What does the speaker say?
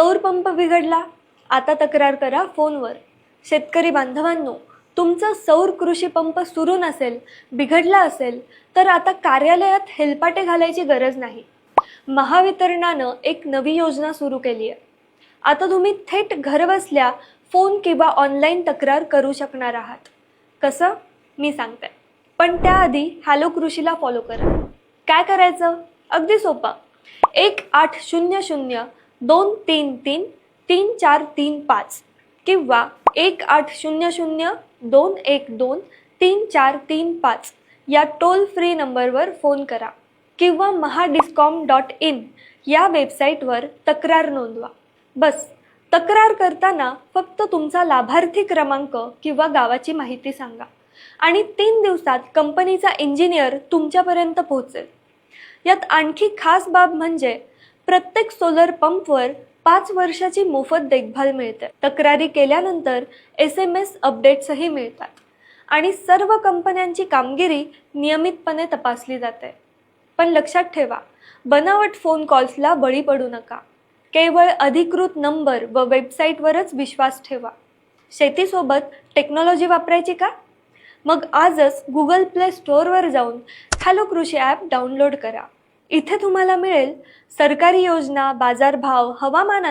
सौर पंप बिघडला, आता तक्रार करा फोनवर. शेतकरी बांधवांनो, तुमचा सौर कृषी पंप सुरू नसेल, बिघडला असेल तर आता कार्यालयात हेलपाटे घालायची गरज नाही. महावितरणानं एक नवी योजना सुरू केली आहे. आता तुम्ही थेट घरबसल्या फोन किंवा ऑनलाईन तक्रार करू शकणार आहात. कसं? मी सांगते. पण त्याआधी हॅलो कृषीला फॉलो करा. काय करायचं? अगदी सोपं. 1800-233-3435 किंवा 1800-212-3435 या टोल फ्री नंबरवर फोन करा किंवा mahadiscom.in या वेबसाईटवर तक्रार नोंदवा. बस, तक्रार करताना फक्त तुमचा लाभार्थी क्रमांक किंवा गावाची माहिती सांगा आणि 3 दिवसात कंपनीचा इंजिनियर तुमच्यापर्यंत पोहोचेल. यात आणखी खास बाब म्हणजे प्रत्येक सोलर पंपवर 5 वर्षाची मोफत देखभाल मिळते. तक्रारी केल्यानंतर SMS अपडेट्सही मिळतात आणि सर्व कंपन्यांची कामगिरी नियमितपणे तपासली जाते. पण लक्षात ठेवा, बनावट फोन कॉल्सला बळी पडू नका. केवळ अधिकृत नंबर व वेबसाईटवरच विश्वास ठेवा. शेतीसोबत टेक्नॉलॉजी वापरायची का? मग आजच गुगल प्ले स्टोअरवर जाऊन हॅलो कृषी ॲप डाउनलोड करा. इथे तुम्हाला मिळेल सरकारी योजना, बाजारभाव, हवामान